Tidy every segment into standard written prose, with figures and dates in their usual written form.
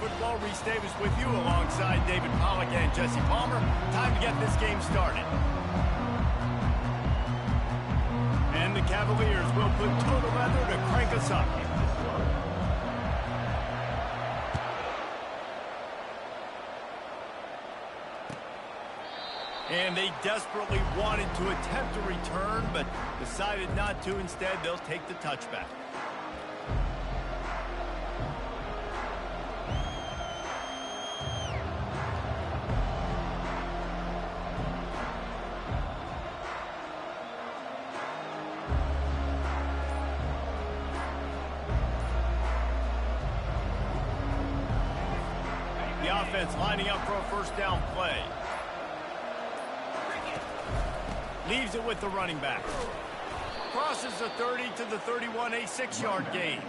Football. Reese Davis with you alongside David Pollack and Jesse Palmer. Time to get this game started. And the Cavaliers will put total leather to crank us up. And they desperately wanted to attempt a return, but decided not to. Instead, they'll take the touchback. The offense lining up for a first down play. Leaves it with the running back. Crosses the 30 to the 31, a 6-yard gain.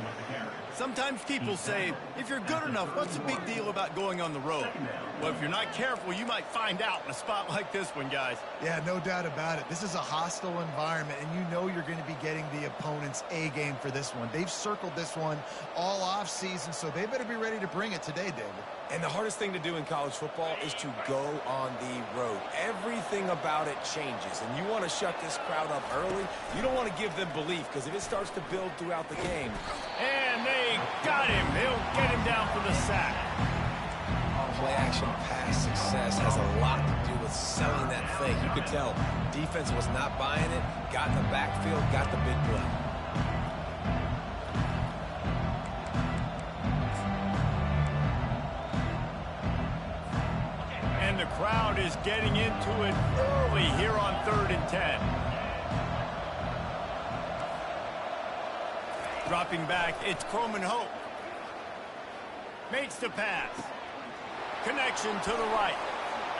Sometimes people say, if you're good enough, what's the big deal about going on the road? Well, if you're not careful, you might find out in a spot like this one, guys. Yeah, no doubt about it. This is a hostile environment, and you know you're going to be getting the opponent's A game for this one. They've circled this one all off season, so they better be ready to bring it today, David. And the hardest thing to do in college football is to go on the road. Everything about it changes, and you want to shut this crowd up early. You don't want to give them belief, because if it starts to build throughout the game. And they got him. They'll get him down for the sack. Play-action pass success has a lot to do with selling that fake. You could tell defense was not buying it, got in the backfield, got the big play. And the crowd is getting into it early here on 3rd and 10. Dropping back, it's Croman Hope. Makes the pass. Connection to the right.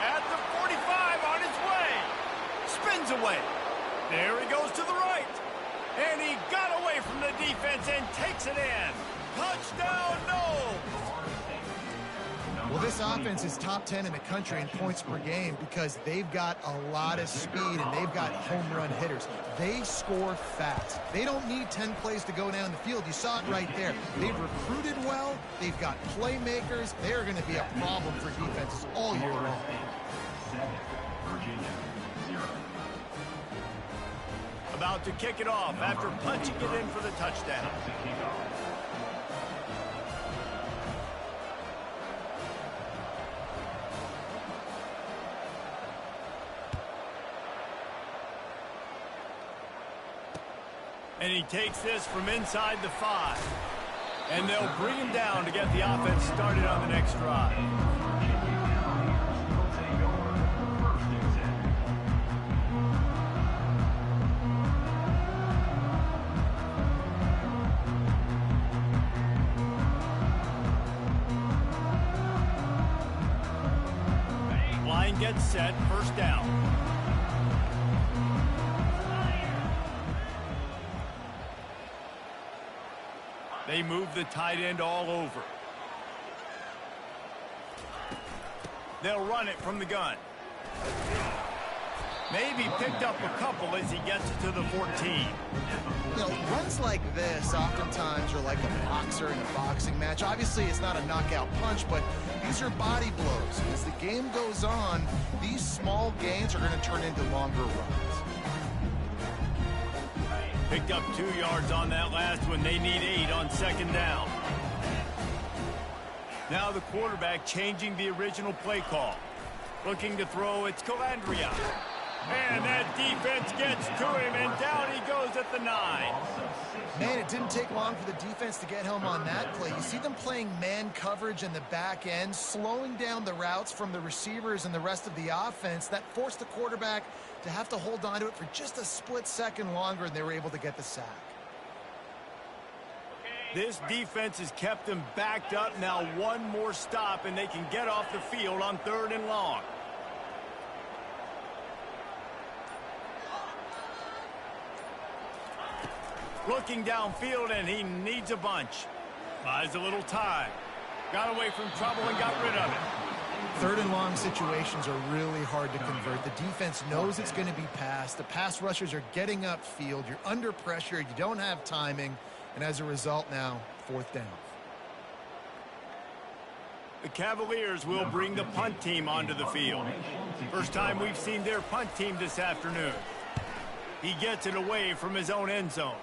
At the 45 on his way. Spins away. There he goes to the right. And he got away from the defense and takes it in. Touchdown, no! Well, this offense is top 10 in the country in points per game because they've got a lot of speed and they've got home run hitters. They score fast. They don't need 10 plays to go down the field. You saw it right there. They've recruited well. They've got playmakers. They're going to be a problem for defenses all year long. About to kick it off after punching it in for the touchdown. And he takes this from inside the 5. And they'll bring him down to get the offense started on the next drive. Line gets set, first down. They move the tight end all over. They'll run it from the gun. Maybe picked up a couple as he gets it to the 14. You know, runs like this oftentimes are like a boxer in a boxing match. Obviously, it's not a knockout punch, but these are body blows. As the game goes on, these small gains are going to turn into longer runs. Picked up 2 yards on that last one. They need 8 on second down. Now the quarterback changing the original play call. Looking to throw, it's Calandria. And that defense gets to him, and down he goes at the 9. Man, it didn't take long for the defense to get home on that play. You see them playing man coverage in the back end, slowing down the routes from the receivers and the rest of the offense. That forced the quarterback to have to hold on to it for just a split second longer, and they were able to get the sack. This defense has kept them backed up. Now one more stop, and they can get off the field on 3rd and long. Looking downfield, and he needs a bunch. Buys a little time. Got away from trouble and got rid of it. 3rd and long situations are really hard to convert. The defense knows it's going to be passed. The pass rushers are getting upfield. You're under pressure. You don't have timing. And as a result now, 4th down. The Cavaliers will bring the punt team onto the field. First time we've seen their punt team this afternoon. He gets it away from his own end zone.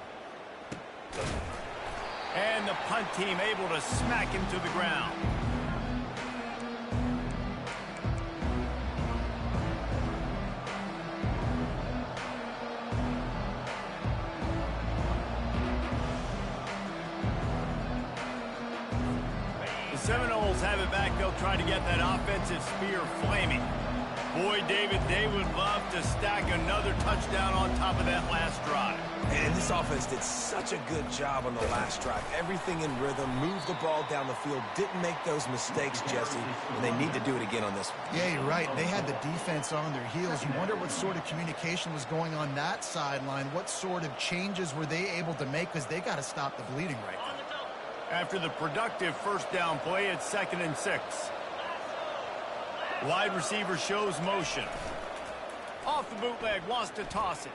And the punt team able to smack him to the ground. Seminoles have it back. They'll try to get that offensive spear flaming. Boy, David, they would love to stack another touchdown on top of that last drive. And this offense did such a good job on the last drive. Everything in rhythm, moved the ball down the field, didn't make those mistakes, Jesse, and they need to do it again on this one. Yeah, you're right. They had the defense on their heels. You wonder what sort of communication was going on that sideline. What sort of changes were they able to make, because they got to stop the bleeding right now. After the productive first down play, it's 2nd and 6. Wide receiver shows motion. Off the bootleg, wants to toss it.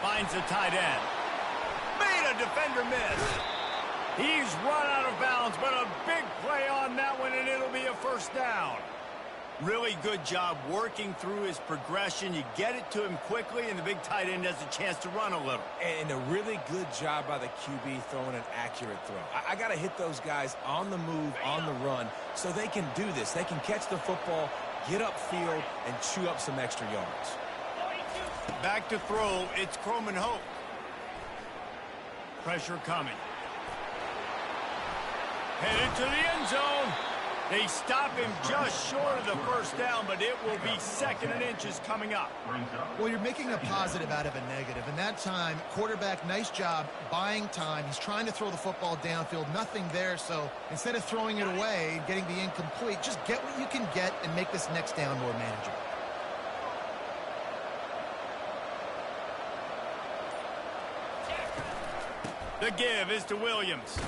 Finds a tight end. Made a defender miss. He's run out of bounds, but a big play on that one, and it'll be a first down. Really good job working through his progression. You get it to him quickly, and the big tight end has a chance to run a little. And a really good job by the QB throwing an accurate throw. I got to hit those guys on the move, on the run, so they can do this. They can catch the football, get upfield, and chew up some extra yards. Back to throw, it's Croman Hope. Pressure coming. Headed to the end zone. They stop him just short of the first down, but it will be 2nd and inches coming up. Well, you're making a positive out of a negative. And that time, quarterback, nice job buying time. He's trying to throw the football downfield. Nothing there, so instead of throwing it away, getting the incomplete, just get what you can get and make this next down more manageable. The give is to Williams.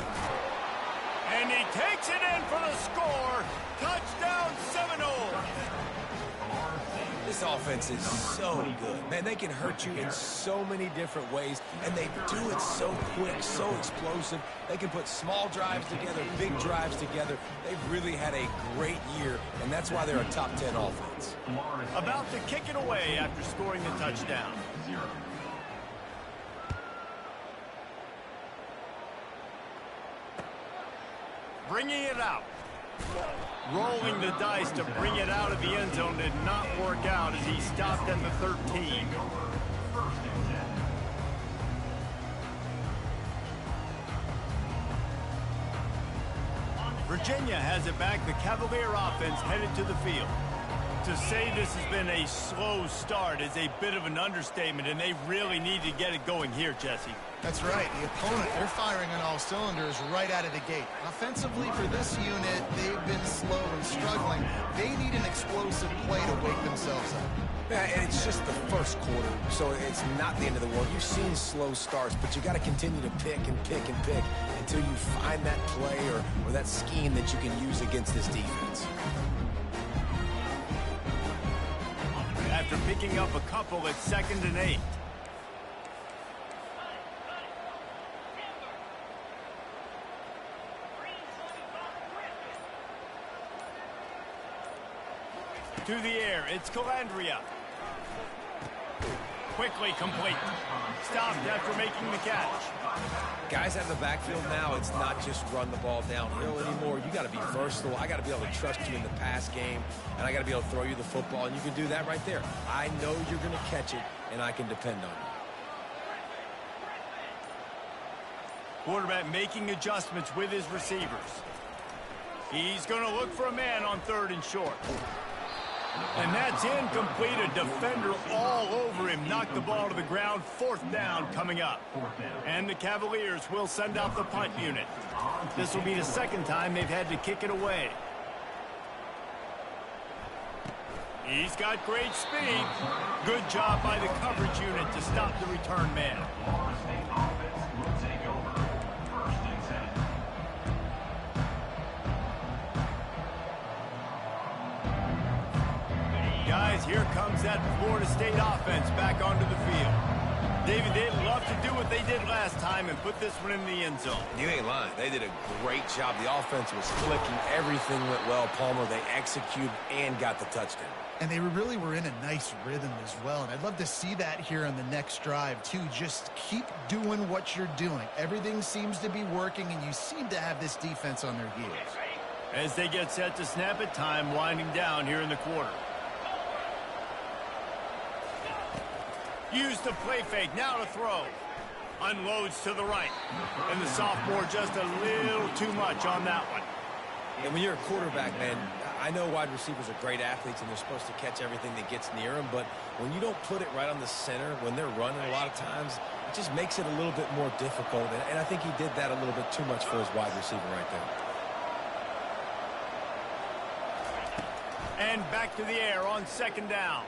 And he takes it in for the score. Touchdown, Seminoles. This offense is so good. Man, they can hurt you in so many different ways, and they do it so quick, so explosive. They can put small drives together, big drives together. They've really had a great year, and that's why they're a top 10 offense. About to kick it away after scoring the touchdown. Bringing it out. Rolling the dice to bring it out of the end zone did not work out as he stopped at the 13. Virginia has it back. The Cavalier offense headed to the field. To say this has been a slow start is a bit of an understatement, and they really need to get it going here, Jesse. That's right. The opponent, they're firing on all cylinders right out of the gate. Offensively, for this unit, they've been slow and struggling. They need an explosive play to wake themselves up. Yeah, and it's just the first quarter, so it's not the end of the world. You've seen slow starts, but you got to continue to pick and pick and pick until you find that play or that scheme that you can use against this defense. After picking up a couple, it's 2nd and 8. To the air, it's Calandria. Quickly complete. Stopped after making the catch. Guys out of the backfield now, it's not just run the ball downhill anymore. You got to be versatile. I got to be able to trust you in the pass game, and I got to be able to throw you the football, and you can do that right there. I know you're going to catch it, and I can depend on you. Quarterback making adjustments with his receivers. He's going to look for a man on 3rd and short. And that's incomplete. A defender all over him. Knocked the ball to the ground. 4th down coming up. And the Cavaliers will send out the punt unit. This will be the 2nd time they've had to kick it away. He's got great speed. Good job by the coverage unit to stop the return man. Guys, here comes that Florida State offense back onto the field. David, they'd love to do what they did last time and put this one in the end zone. You ain't lying. They did a great job. The offense was clicking. Everything went well. Palmer, they executed and got the touchdown. And they really were in a nice rhythm as well. And I'd love to see that here on the next drive, too. Just keep doing what you're doing. Everything seems to be working, and you seem to have this defense on their heels. As they get set to snap it, time winding down here in the quarter. Use the play fake, now to throw. Unloads to the right. And the sophomore just a little too much on that one. And when you're a quarterback, man, I know wide receivers are great athletes and they're supposed to catch everything that gets near them, but when you don't put it right on the center, when they're running a lot of times, it just makes it a little bit more difficult. And I think he did that a little bit too much for his wide receiver right there. And back to the air on second down.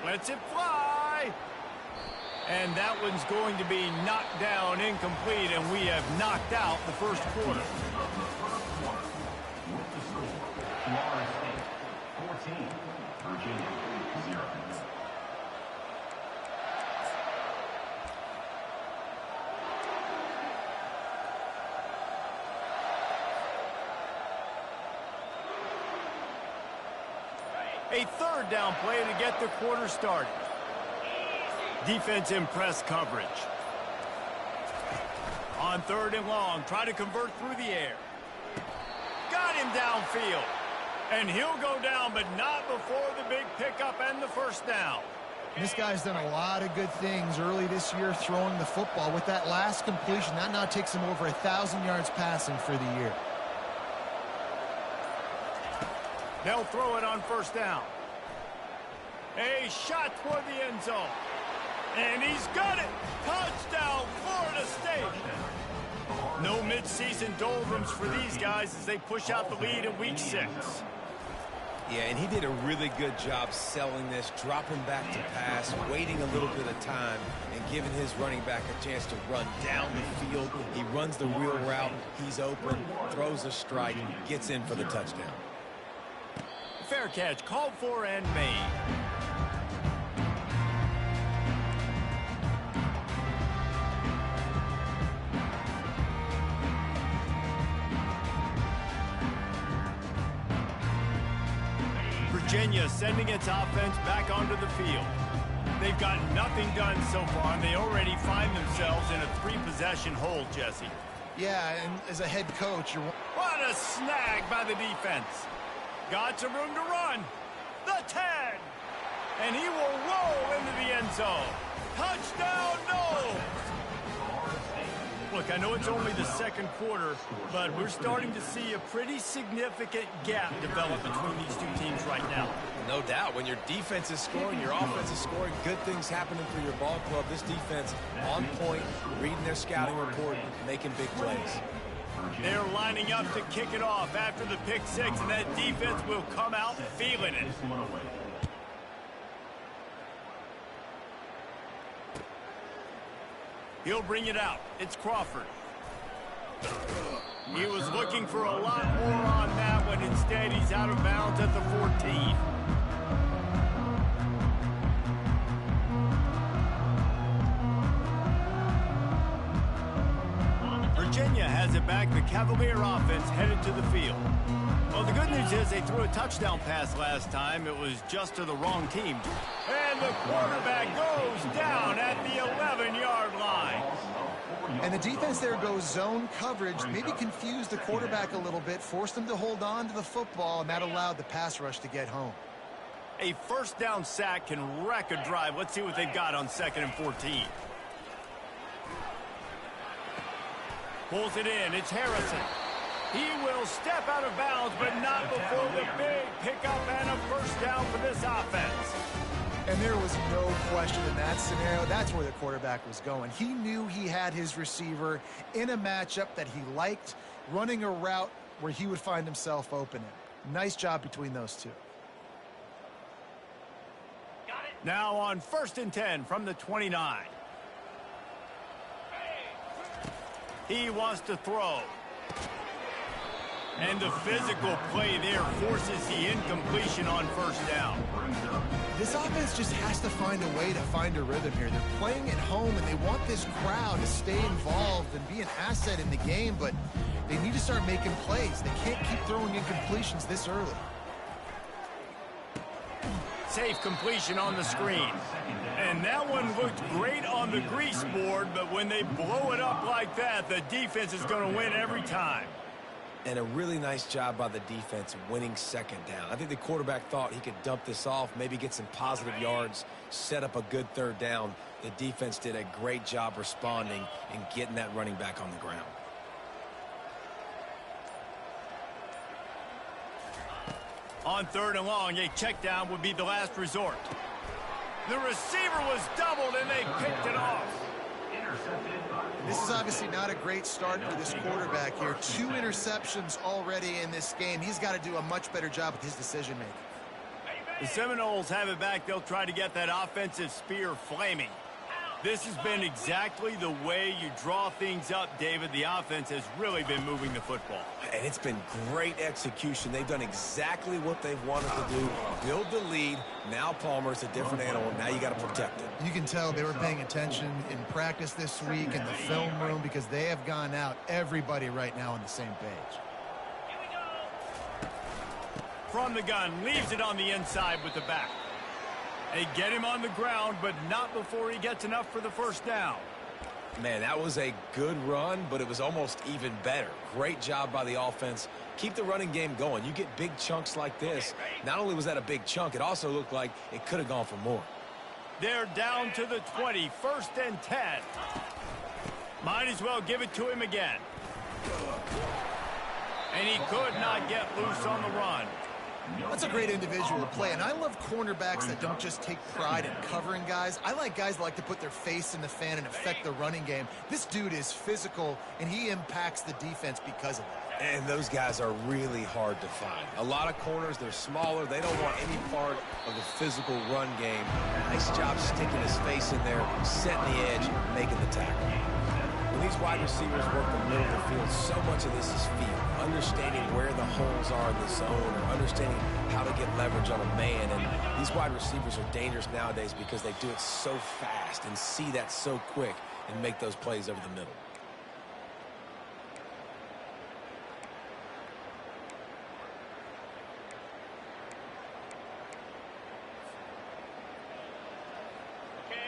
Lets it fly. And that one's going to be knocked down incomplete, and we have knocked out the first quarter. Florida State 14, Virginia 0. A third down play to get the quarter started. Defense in press coverage. On third and long, try to convert through the air. Got him downfield. And he'll go down, but not before the big pickup and the first down. This guy's done a lot of good things early this year throwing the football. With that last completion, that now takes him over 1,000 yards passing for the year. They'll throw it on first down. A shot toward the end zone. And he's got it. Touchdown, Florida State. No midseason doldrums for these guys as they push out the lead in week 6. Yeah, and he did a really good job selling this, dropping back to pass, waiting a little bit of time, and giving his running back a chance to run down the field. He runs the wheel route. He's open, throws a strike, gets in for the touchdown. Fair catch, called for and made. Virginia sending its offense back onto the field. They've got nothing done so far, and they already find themselves in a 3-possession hole, Jesse. Yeah, and as a head coach, What a snag by the defense. Got some room to run. The 10. And he will roll into the end zone. Touchdown, no. Look, I know it's only the second quarter, but we're starting to see a pretty significant gap develop between these two teams right now. No doubt. When your defense is scoring, your offense is scoring, good things happening for your ball club. This defense on point, reading their scouting report, making big plays. They're lining up to kick it off after the pick 6, and that defense will come out feeling it. He'll bring it out. It's Crawford. He was looking for a lot more on that one. Instead, he's out of bounds at the 14. Virginia has it back. The Cavalier offense headed to the field. Well, the good news is they threw a touchdown pass last time. It was just to the wrong team. And the quarterback goes down at the 11-yard line. and the defense there goes zone coverage, maybe confused the quarterback a little bit, forced him to hold on to the football, and that allowed the pass rush to get home. A first down sack can wreck a drive. Let's see what they've got on 2nd and 14. Pulls it in. It's Harrison. He will step out of bounds, but not before the big pickup and a first down for this offense. And there was no question in that scenario. That's where the quarterback was going. He knew he had his receiver in a matchup that he liked, running a route where he would find himself open in. Nice job between those two. Now on 1st and 10 from the 29. He wants to throw. And the physical play there forces the incompletion on first down. This offense just has to find a way to find a rhythm here. They're playing at home, and they want this crowd to stay involved and be an asset in the game, but they need to start making plays. They can't keep throwing incompletions this early. Safe completion on the screen. And that one looked great on the grease board, but when they blow it up like that, the defense is going to win every time. And a really nice job by the defense winning second down. I think the quarterback thought he could dump this off, maybe get some positive yards, set up a good third down. The defense did a great job responding and getting that running back on the ground. On third and long, a check down would be the last resort. The receiver was doubled, and they picked it off. This is obviously not a great start for this quarterback here. 2 interceptions already in this game. He's got to do a much better job with his decision-making. The Seminoles have it back. They'll try to get that offensive spear flaming. This has been exactly the way you draw things up, David. The offense has really been moving the football. And it's been great execution. They've done exactly what they've wanted to do. Build the lead. Now Palmer's a different animal. Now you got to protect it. You can tell they were paying attention in practice this week in the film room because they have gone out, everybody right now on the same page. From the gun, leaves it on the inside with the back. They get him on the ground, but not before he gets enough for the first down. Man, that was a good run, but it was almost even better. Great job by the offense. Keep the running game going. You get big chunks like this. Not only was that a big chunk, it also looked like it could have gone for more. They're down to the 20, 1st and 10. Might as well give it to him again. And he could not get loose on the run. That's a great individual play, and I love cornerbacks that don't just take pride in covering guys. I like guys that like to put their face in the fan and affect the running game. This dude is physical, and he impacts the defense because of that. And those guys are really hard to find. A lot of corners, they're smaller. They don't want any part of the physical run game. Nice job sticking his face in there, setting the edge, making the tackle. When these wide receivers work the middle of the field, so much of this is feel. Understanding where the holes are in the zone, or understanding how to get leverage on a man. And these wide receivers are dangerous nowadays because they do it so fast and see that so quick and make those plays over the middle.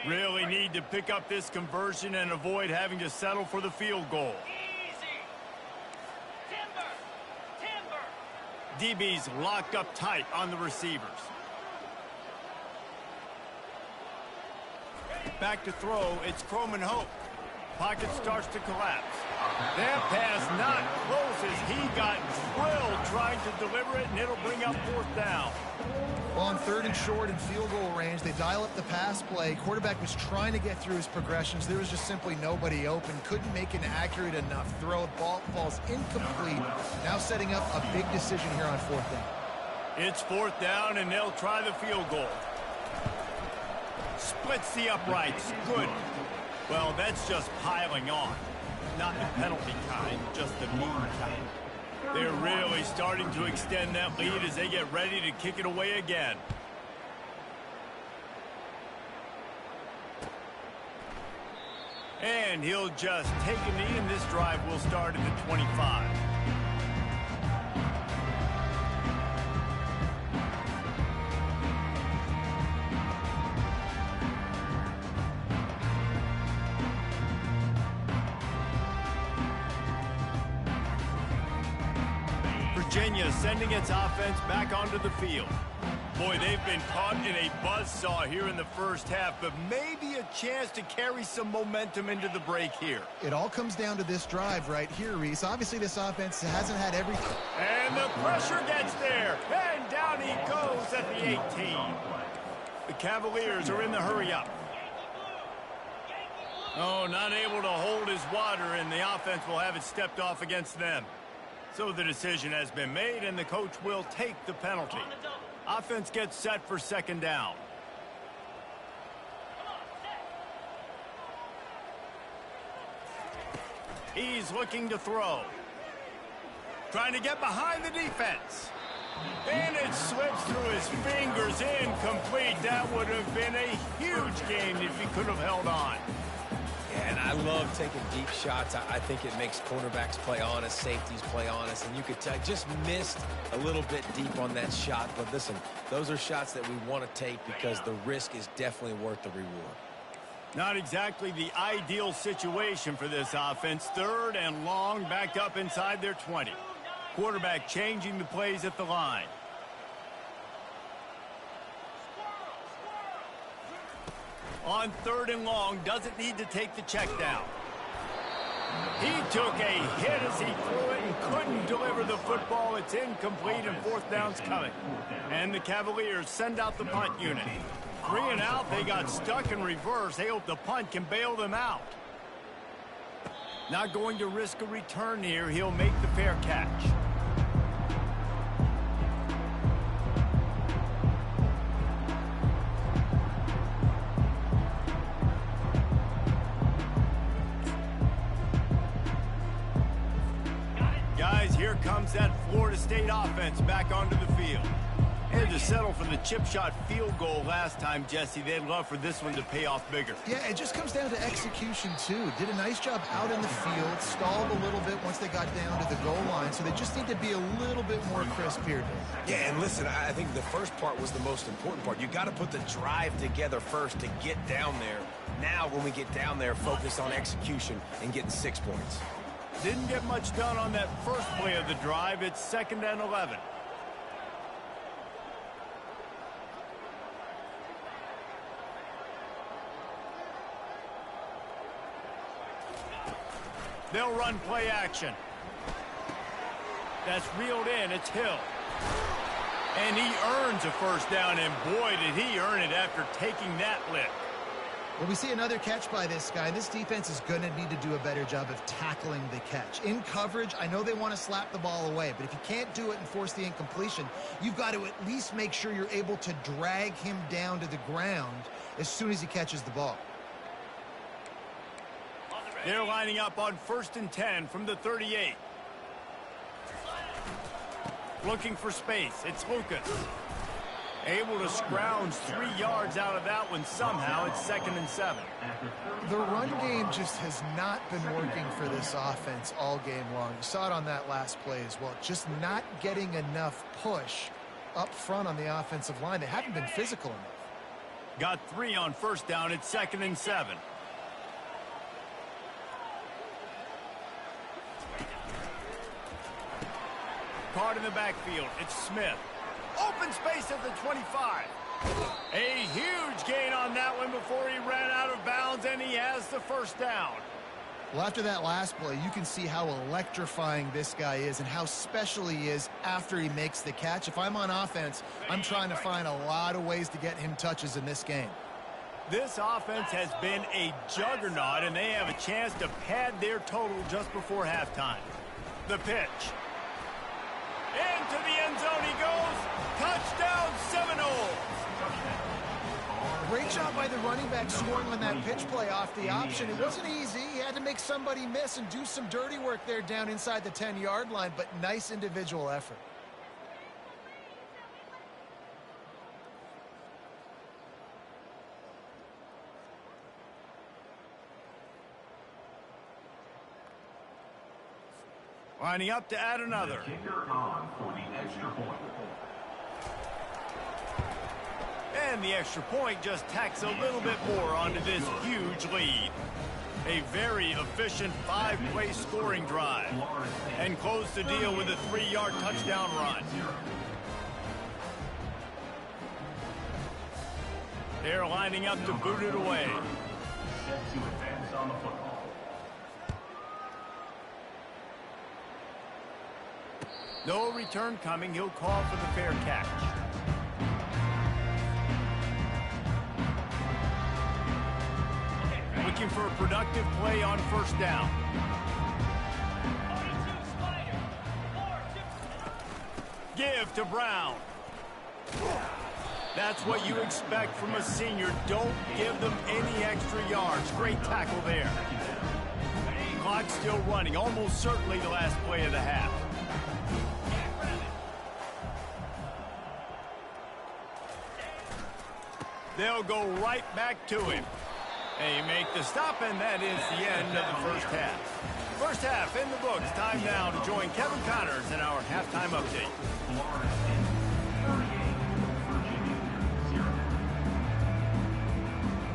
Really need to pick up this conversion and avoid having to settle for the field goal. DB's locked up tight on the receivers. Back to throw, it's Croman Hope. Pocket starts to collapse. That pass not close as he got drilled trying to deliver it, and it'll bring up 4th down. Well, on 3rd and short and field goal range, they dial up the pass play. Quarterback was trying to get through his progressions. There was just simply nobody open. Couldn't make an accurate enough throw. Ball falls incomplete. Now setting up a big decision here on 4th down. It's 4th down, and they'll try the field goal. Splits the uprights. Good. Well, that's just piling on. Not the penalty kind, just the mean kind. They're really starting to extend that lead as they get ready to kick it away again. And he'll just take a knee, and this drive will start at the 25. Virginia sending its offense back onto the field. Boy, they've been caught in a buzzsaw here in the first half, but maybe a chance to carry some momentum into the break here. It all comes down to this drive right here, Reese. Obviously, this offense hasn't had everything. And the pressure gets there, and down he goes at the 18. The Cavaliers are in the hurry-up. Oh, not able to hold his water, and the offense will have it stepped off against them. So the decision has been made, and the coach will take the penalty. Offense gets set for 2nd down. He's looking to throw. Trying to get behind the defense. And it slips through his fingers, incomplete. That would have been a huge game if he could have held on. Yeah, and I love taking deep shots. I think it makes cornerbacks play honest, safeties play honest, and you could tell just missed a little bit deep on that shot. But listen, those are shots that we want to take because the risk is definitely worth the reward. Not exactly the ideal situation for this offense. 3rd and long, backed up inside their 20. Quarterback changing the plays at the line. On 3rd and long, doesn't need to take the check down. He took a hit as he threw it and couldn't deliver the football. It's incomplete and 4th down's coming. And the Cavaliers send out the punt unit. 3 and out, they got stuck in reverse. They hope the punt can bail them out. Not going to risk a return here. He'll make the fair catch. Guys, here comes that Florida State offense back onto the field. They had to settle for the chip shot field goal last time, Jesse. They'd love for this one to pay off bigger. Yeah, it just comes down to execution, too. Did a nice job out in the field, stalled a little bit once they got down to the goal line, so they just need to be a little bit more crisp here. Yeah, and listen, I think the first part was the most important part. You got to put the drive together first to get down there. Now, when we get down there, focus on execution and getting 6 points. Didn't get much done on that first play of the drive. It's 2nd and 11. They'll run play action. That's reeled in. It's Hill. And he earns a 1st down, and boy, did he earn it after taking that lick. Well, we see another catch by this guy. This defense is going to need to do a better job of tackling the catch. In coverage, I know they want to slap the ball away, but if you can't do it and force the incompletion, you've got to at least make sure you're able to drag him down to the ground as soon as he catches the ball. They're lining up on 1st and 10 from the 38. Looking for space. It's Lucas. Able to scrounge 3 yards out of that one somehow. It's 2nd and 7. The run game just has not been working for this offense all game long. You saw it on that last play as well. Just not getting enough push up front on the offensive line. They haven't been physical enough. Got 3 on 1st down. It's 2nd and 7. Caught in the backfield. It's Smith. Open space at the 25. A huge gain on that one before he ran out of bounds, and he has the 1st down. Well, after that last play, you can see how electrifying this guy is and how special he is after he makes the catch. If I'm on offense, I'm trying to find a lot of ways to get him touches in this game. This offense has been a juggernaut, and they have a chance to pad their total just before halftime. The pitch. Into the end zone he goes. Touchdown Seminoles. Great job by the running back scoring on that pitch play off the option. It wasn't easy. He had to make somebody miss and do some dirty work there down inside the 10-yard line, but nice individual effort. Lining up to add another. Kicker on for the extra point. And the extra point just tacks a little bit more onto this huge lead. A very efficient 5-play scoring drive. And close the deal with a 3-yard touchdown run. They're lining up to boot it away. Set to advance on the football. No return coming. He'll call for the fair catch. Looking for a productive play on 1st down. Give to Brown. That's what you expect from a senior. Don't give them any extra yards. Great tackle there. Clock still running. Almost certainly the last play of the half. They'll go right back to him. They make the stop, and that is the end of the first half. First half in the books. Time now to join Kevin Connors in our halftime update.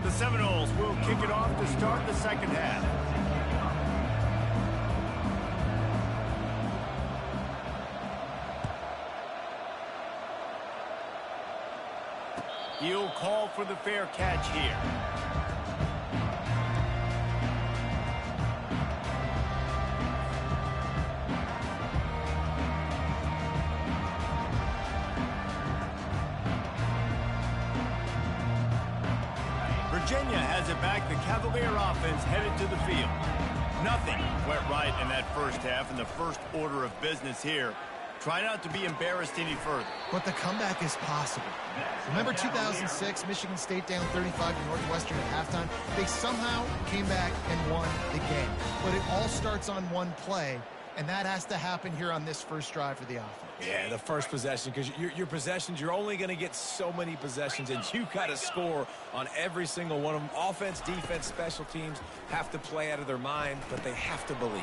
The Seminoles will kick it off to start the second half. He'll call for the fair catch here. Virginia has it back. The Cavalier offense headed to the field. Nothing went right in that first half, in the first order of business here. Try not to be embarrassed any further. But the comeback is possible. Remember 2006, Michigan State down 35 to Northwestern at halftime? They somehow came back and won the game. But it all starts on one play, and that has to happen here on this first drive for the offense. Yeah, the first possession, because your possessions, you're only going to get so many possessions, and you got to score on every single one of them. Offense, defense, special teams have to play out of their mind, but they have to believe.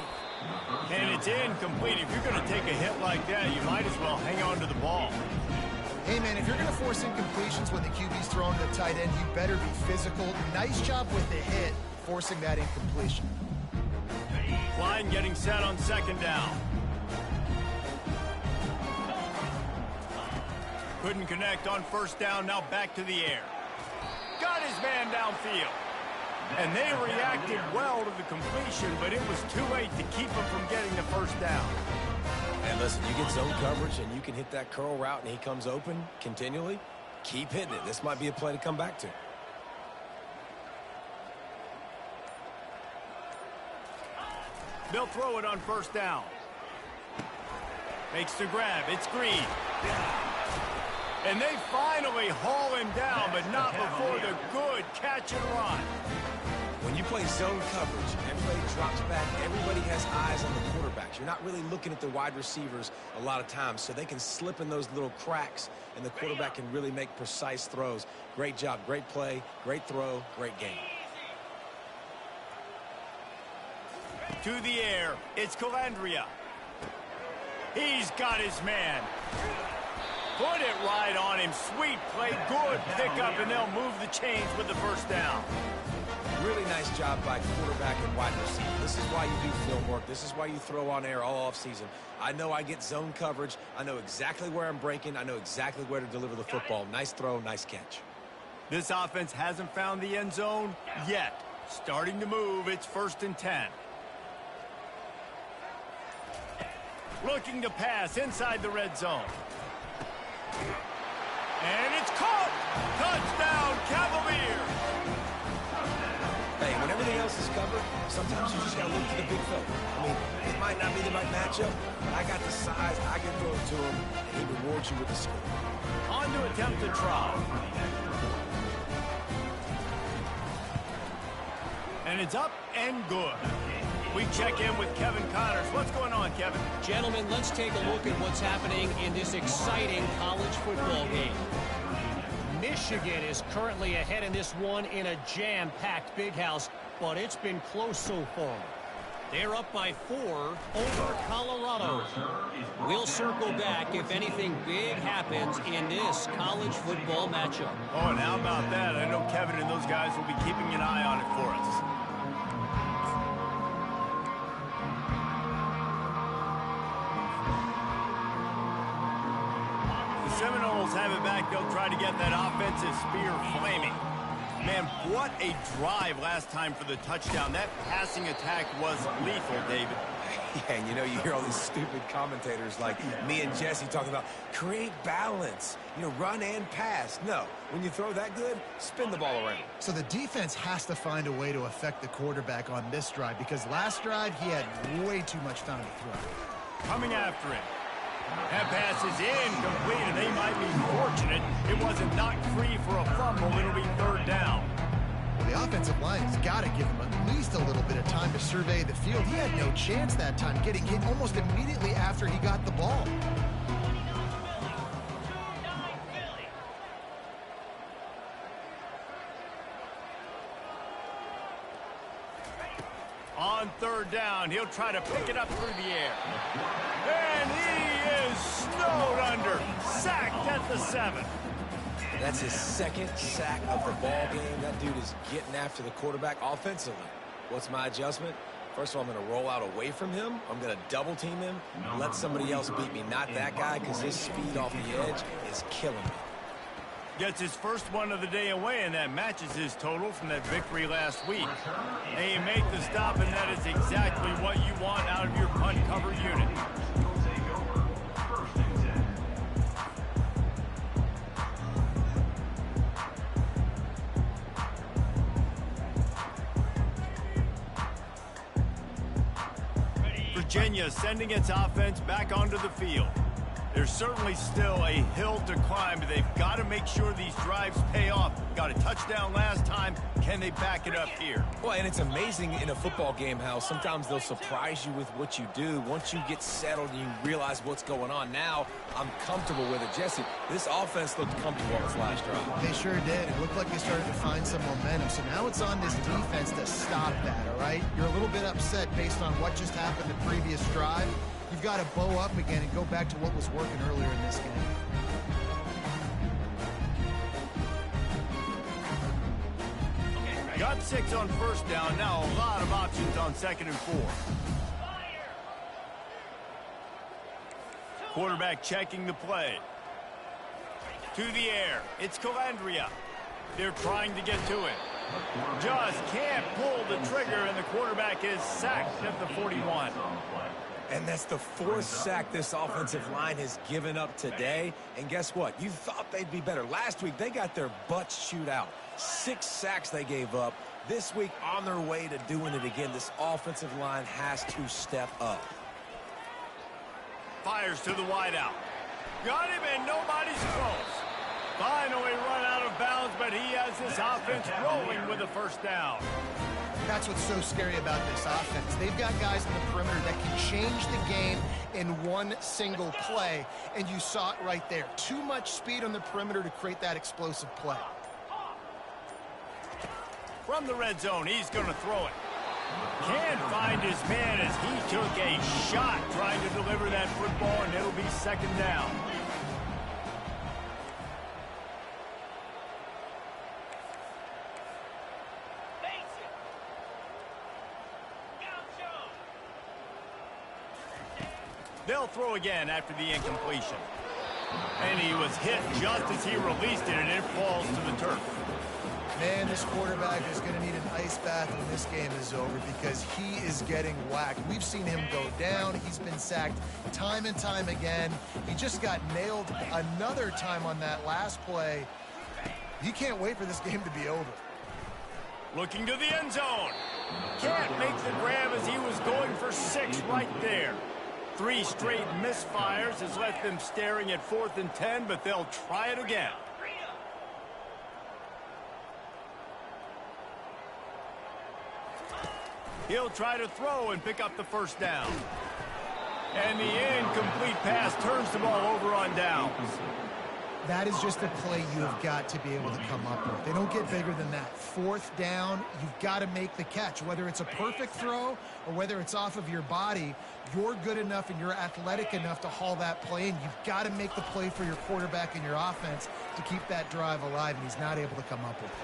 And it's incomplete. If you're going to take a hit like that, you might as well hang on to the ball. Hey, man, if you're going to force incompletions when the QB's throwing to the tight end, you better be physical. Nice job with the hit, forcing that incompletion. Klein getting set on second down. Couldn't connect on first down, now back to the air. Got his man downfield. And they reacted well to the completion, but it was too late to keep him from getting the first down. And listen, you get zone coverage and you can hit that curl route and he comes open continually. Keep hitting it. This might be a play to come back to. They'll throw it on first down. Makes the grab. It's Green. And they finally haul him down, but not before the good catch and run. When you play zone coverage, everybody drops back. Everybody has eyes on the quarterbacks. You're not really looking at the wide receivers a lot of times, so they can slip in those little cracks, and the quarterback can really make precise throws. Great job, great play, great throw, great game. To the air, it's Calandria. He's got his man. Put it right on him. Sweet play, good pickup, and they'll move the chains with the first down. Really nice job by quarterback and wide receiver. This is why you do film work. This is why you throw on air all offseason. I know I get zone coverage. I know exactly where I'm breaking. I know exactly where to deliver the football. Nice throw, nice catch. This offense hasn't found the end zone yet. Starting to move. It's 1st and 10. Looking to pass inside the red zone. And it's caught! Touchdown, Cavaliers! Hey, when everything else is covered, sometimes you just got to look to the big fella. I mean, it might not be the right matchup, but I got the size, I can throw it to him, and he rewards you with the score. On to attempt to try. And it's up and good. We check in with Kevin Connors. What's going on, Kevin? Gentlemen, let's take a look at what's happening in this exciting college football game. Michigan is currently ahead in this one in a jam-packed big house, but it's been close so far. They're up by 4 over Colorado. We'll circle back if anything big happens in this college football matchup. Oh, and how about that? I know Kevin and those guys will be keeping an eye on it for us. Seminoles have it back. They'll try to get that offensive spear flaming. Man, what a drive last time for the touchdown. That passing attack was lethal, David. Yeah, and you know, you hear all these stupid commentators like me and Jesse talking about create balance, you know, run and pass. No, when you throw that good, spin the ball around. So the defense has to find a way to affect the quarterback on this drive, because last drive he had way too much time to throw. Coming after him. That pass is incomplete, and they might be fortunate it wasn't knocked free for a fumble. It'll be 3rd down. Well, the offensive line has got to give him at least a little bit of time to survey the field. He had no chance that time, getting hit almost immediately after he got the ball. third down. He'll try to pick it up through the air. And he is snowed under. Sacked at the 7. That's his second sack of the ball game. That dude is getting after the quarterback offensively. What's my adjustment? First of all, I'm going to roll out away from him. I'm going to double team him. Let somebody else beat me, not that guy, because his speed off the edge is killing me. Gets his first one of the day away, and that matches his total from that victory last week. They make the stop, and that is exactly what you want out of your punt cover unit. Virginia sending its offense back onto the field. There's certainly still a hill to climb, but they've got to make sure these drives pay off. Got a touchdown last time. Can they back it up here? Well, and it's amazing in a football game how sometimes they'll surprise you with what you do. Once you get settled and you realize what's going on, now I'm comfortable with it. Jesse, this offense looked comfortable on this last drive. They sure did. It looked like they started to find some momentum. So now it's on this defense to stop that, all right? You're a little bit upset based on what just happened the previous drive. You've got to bow up again and go back to what was working earlier in this game. Got 6 on first down. Now a lot of options on 2nd and 4. Quarterback checking the play. To the air. It's Calandria. They're trying to get to it. Just can't pull the trigger, and the quarterback is sacked at the 41. And that's the 4th sack this offensive line has given up today. And guess what? You thought they'd be better. Last week, they got their butts chewed out. 6 sacks they gave up. This week, on their way to doing it again, this offensive line has to step up. Fires to the wideout. Got him, and nobody's close. Finally run out of bounds, but he has this offense rolling with a first down. That's what's so scary about this offense. They've got guys in the perimeter that can change the game in one single play, and you saw it right there. Too much speed on the perimeter to create that explosive play. From the red zone, he's going to throw it. Can't find his man as he took a shot trying to deliver that football, and it'll be 2nd down. They'll throw again after the incompletion. And he was hit just as he released it, and it falls to the turf. Man, this quarterback is going to need an ice bath when this game is over because he is getting whacked. We've seen him go down. He's been sacked time and time again. He just got nailed another time on that last play. You can't wait for this game to be over. Looking to the end zone. Can't make the grab as he was going for 6 right there. 3 straight misfires has left them staring at 4th and 10, but they'll try it again. He'll try to throw and pick up the first down. And the incomplete pass turns the ball over on downs. That is just a play you have got to be able to come up with. They don't get bigger than that. 4th down, you've got to make the catch. Whether it's a perfect throw or whether it's off of your body, you're good enough and you're athletic enough to haul that play, and you've got to make the play for your quarterback and your offense to keep that drive alive, and he's not able to come up with it.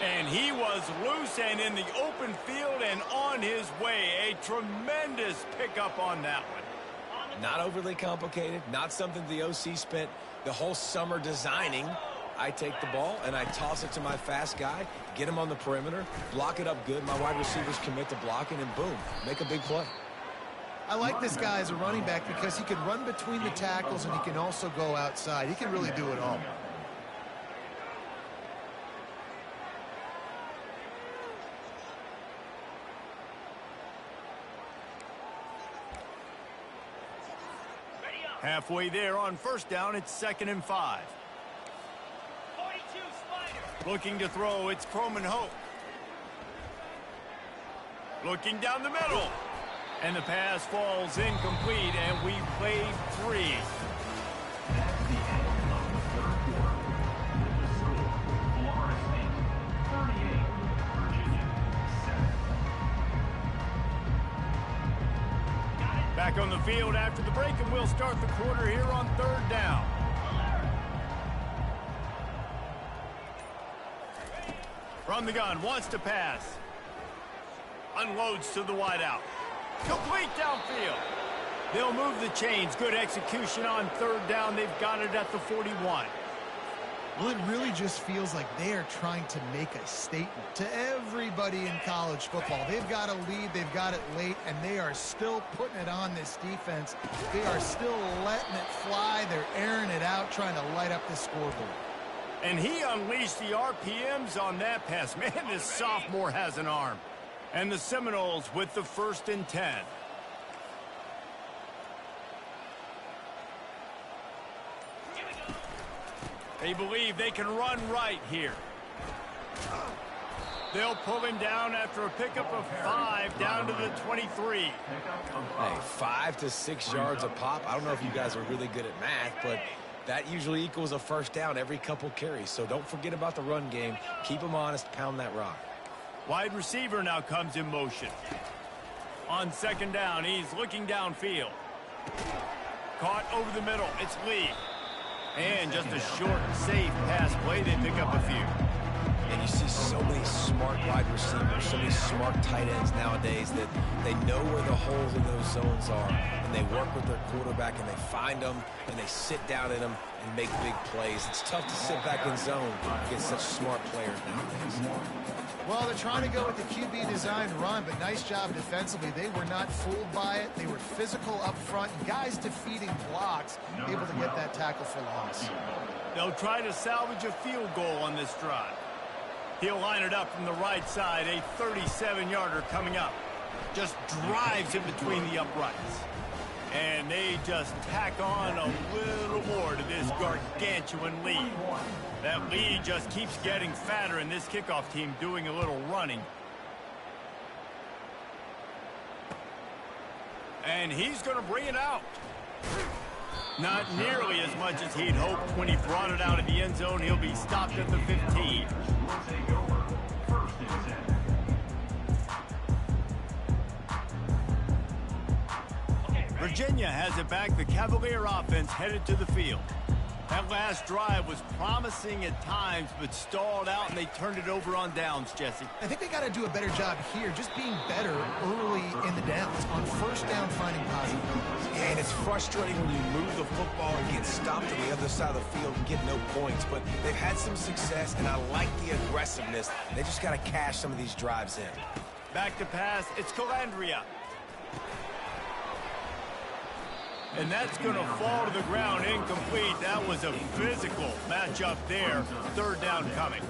And he was loose and in the open field and on his way. A tremendous pickup on that one. Not overly complicated, not something the OC spent the whole summer designing. I take the ball and I toss it to my fast guy, get him on the perimeter, block it up good. My wide receivers commit to blocking, and boom, make a big play. I like this guy as a running back because he can run between the tackles and he can also go outside. He can really do it all. Halfway there on first down, it's 2nd and 5. 42 Spider. Looking to throw, it's Croman Hope. Looking down the middle. And the pass falls incomplete, and we played 3. That's the end of the 3rd quarter. With the score, Florida State 38, Virginia Back on the field after the break, and we'll start the quarter here on 3rd down. From the gun, wants to pass. Unloads to the wideout. Complete downfield. They'll move the chains. Good execution on 3rd down. They've got it at the 41. Well, it really just feels like they are trying to make a statement to everybody in college football. They've got a lead, they've got it late, and they are still putting it on this defense. They are still letting it fly. They're airing it out, trying to light up the scoreboard. And he unleashed the RPMs on that pass. Man, this sophomore has an arm. And the Seminoles with the 1st and 10. They believe they can run right here. They'll pull him down after a pickup of 5 down to the 23. Hey, 5 to 6 yards a pop. I don't know if you guys are really good at math, but that usually equals a 1st down every couple carries. So don't forget about the run game. Keep them honest, pound that rock. Wide receiver now comes in motion. On 2nd down, he's looking downfield. Caught over the middle. It's Lee. And just a short, safe pass play. They pick up a few. And you see so many smart wide receivers, so many smart tight ends nowadays that they know where the holes in those zones are. And they work with their quarterback, and they find them, and they sit down in them and make big plays. It's tough to sit back in zone against such smart players nowadays. Well, they're trying to go with the QB design run, but nice job defensively. They were not fooled by it. They were physical up front. Guys defeating blocks, able to get that tackle for loss. They'll try to salvage a field goal on this drive. He'll line it up from the right side, a 37-yarder coming up. Just drives in between the uprights. And they just tack on a little more to this gargantuan lead. That lead just keeps getting fatter, and this kickoff team doing a little running. And he's going to bring it out. Not nearly as much as he'd hoped when he brought it out of the end zone. He'll be stopped at the 15. Virginia has it back. The Cavalier offense headed to the field. That last drive was promising at times, but stalled out, and they turned it over on downs, Jesse. I think they got to do a better job here, just being better early in the downs, on 1st down, finding positive numbers. And it's frustrating when you move the football and get stopped on the other side of the field and get no points, but they've had some success, and I like the aggressiveness. They just got to cash some of these drives in. Back to pass, it's Calandria. And that's going to fall to the ground incomplete. That was a physical matchup there. 3rd down coming.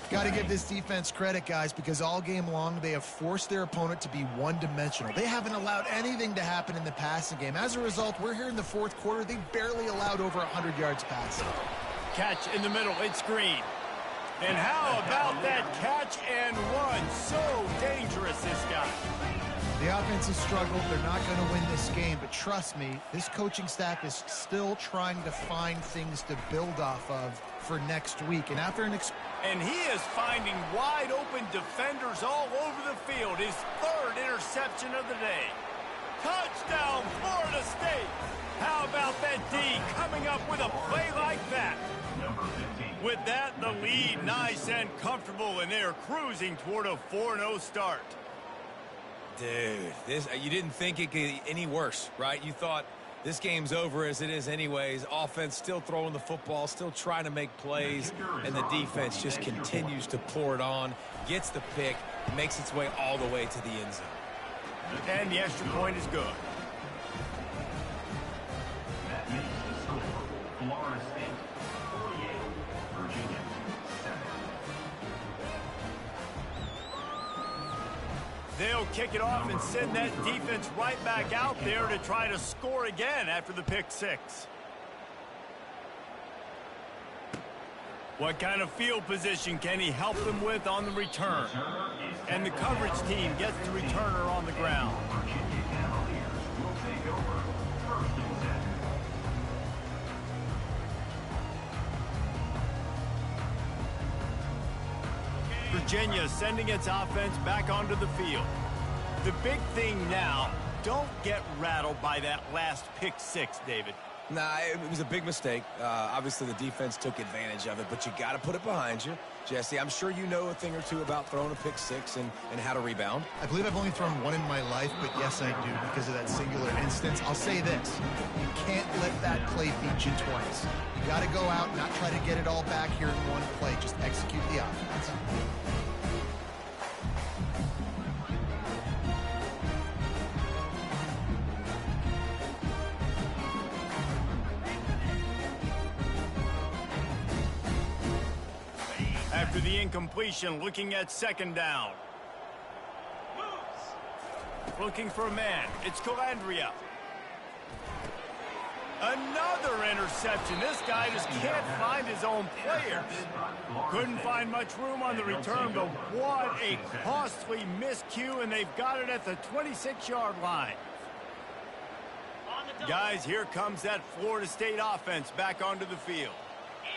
Got to give this defense credit, guys, because all game long they have forced their opponent to be one-dimensional. They haven't allowed anything to happen in the passing game. As a result, we're here in the 4th quarter. They barely allowed over 100 yards passing. Catch in the middle. It's Green. And how about that catch and run? So dangerous, this guy. The offense has struggled. They're not going to win this game, but trust me, this coaching staff is still trying to find things to build off of for next week. And after and he is finding wide open defenders all over the field. His 3rd interception of the day. Touchdown, Florida State. How about that D coming up with a play like that? With that, the lead nice and comfortable, and they're cruising toward a 4-0 start. Dude, you didn't think it could get any worse, right? You thought this game's over as it is anyways. Offense still throwing the football, still trying to make plays, and the defense just continues to pour it on, gets the pick, makes its way all the way to the end zone. And the extra point is good. That makes the score Florida State 48, Virginia 7. They'll kick it off and send that defense right back out there to try to score again after the pick 6. What kind of field position can he help them with on the return? And the coverage team gets the returner on the ground. Virginia sending its offense back onto the field. The big thing now, don't get rattled by that last pick six, David. Nah, it was a big mistake. Obviously, the defense took advantage of it, but you got to put it behind you. Jesse, I'm sure you know a thing or two about throwing a pick six and how to rebound. I believe I've only thrown one in my life, but yes, I do because of that singular instance. I'll say this. You can't let that play beat you twice. You got to go out and not try to get it all back here in one play. Just execute the offense. After the incompletion, looking at second down. Looking for a man. It's Calandria. Another interception. This guy just can't find his own players. Couldn't find much room on the return, but what a costly miscue, and they've got it at the 26-yard line. Guys, here comes that Florida State offense back onto the field.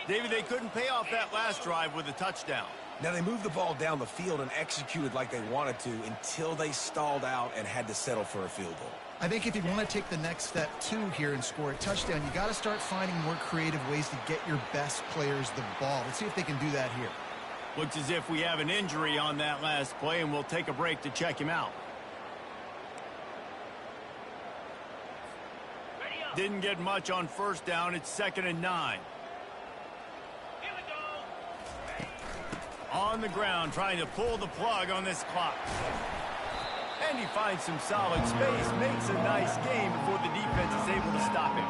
David, they couldn't pay off that last drive with a touchdown. Now, they moved the ball down the field and executed like they wanted to until they stalled out and had to settle for a field goal. I think if you want to take the next step, too, here and score a touchdown, you got to start finding more creative ways to get your best players the ball. Let's see if they can do that here. Looks as if we have an injury on that last play, and we'll take a break to check him out. Didn't get much on first down. It's 2nd and 9. On the ground, trying to pull the plug on this clock. And he finds some solid space, makes a nice game before the defense is able to stop him.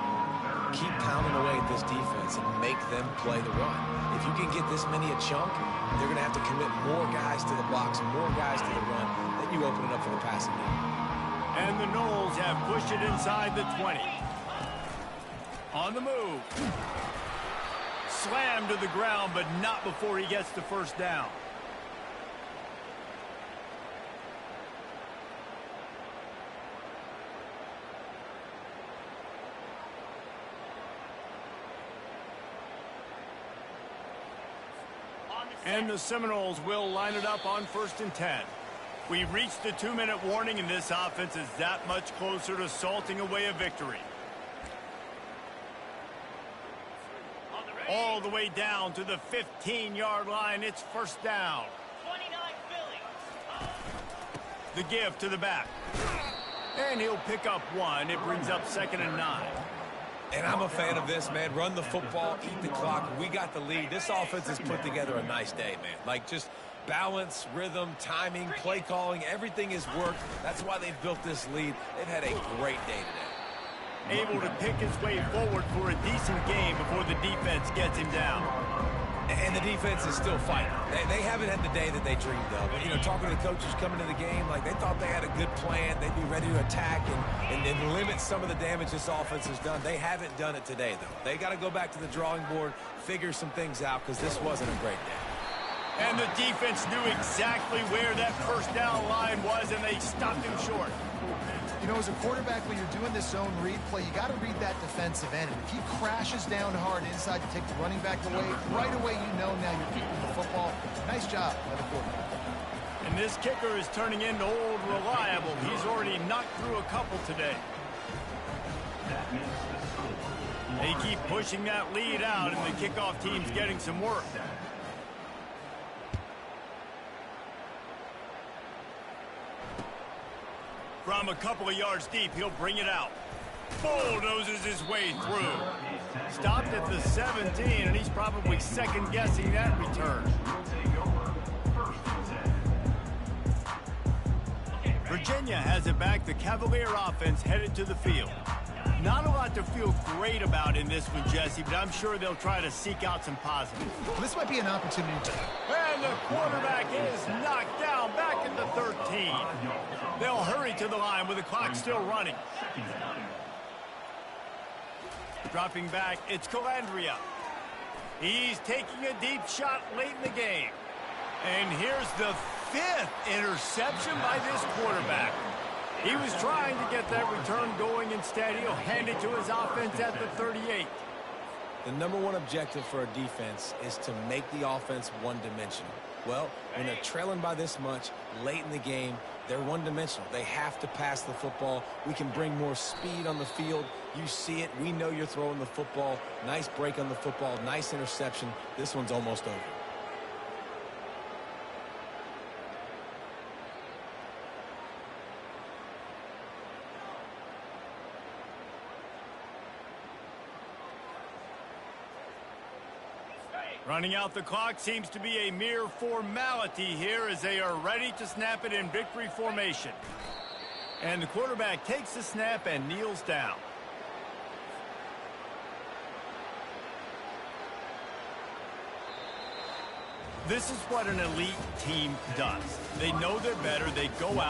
Keep pounding away at this defense and make them play the run. If you can get this many a chunk, they're going to have to commit more guys to the box, more guys to the run. Then you open it up for the passing game. And the Noles have pushed it inside the 20. On the move. Slammed to the ground, but not before he gets the first down. And the Seminoles will line it up on 1st and 10. We've reached the 2-minute warning, and this offense is that much closer to salting away a victory. All the way down to the 15-yard line. It's 1st down. 29 Philly. The give to the back. And he'll pick up one. It brings up 2nd and 9. And I'm a fan of this, man. Run the football, eat the clock. We got the lead. This offense has put together a nice day, man. Like, just balance, rhythm, timing, play calling, everything has worked. That's why they've built this lead. They've had a great day today. Able to pick his way forward for a decent game before the defense gets him down. And the defense is still fighting. They haven't had the day that they dreamed of. You know, talking to the coaches coming to the game, like they thought they had a good plan. They'd be ready to attack and limit some of the damage this offense has done. They haven't done it today, though. They got to go back to the drawing board, figure some things out, because this wasn't a great day. And the defense knew exactly where that 1st down line was, and they stopped him short. You know, as a quarterback, when you're doing this zone read play, you got to read that defensive end. And if he crashes down hard inside to take the running back away, right away you know now you're keeping the football. Nice job by the quarterback. And this kicker is turning into old reliable. He's already knocked through a couple today. They keep pushing that lead out, and the kickoff team's getting some work. From a couple of yards deep, he'll bring it out. Bulldozes his way through. Stopped at the 17, and he's probably second-guessing that return. Virginia has it back. The Cavalier offense headed to the field. Not a lot to feel great about in this one, Jesse, but I'm sure they'll try to seek out some positives. Well, this might be an opportunity to... And the quarterback is knocked down back at the 13. They'll hurry to the line with the clock still running. Dropping back, it's Calandria. He's taking a deep shot late in the game. And here's the 5th interception by this quarterback. He was trying to get that return going. Instead, he'll hand it to his offense at the 38. The number one objective for a defense is to make the offense one-dimensional. Well, when they're trailing by this much late in the game, They're one-dimensional. They have to pass the football. We can bring more speed on the field. You see it. We know you're throwing the football. Nice break on the football. Nice interception. This one's almost over. Running out the clock seems to be a mere formality here as they are ready to snap it in victory formation. And the quarterback takes the snap and kneels down. This is what an elite team does. They know they're better. They go out.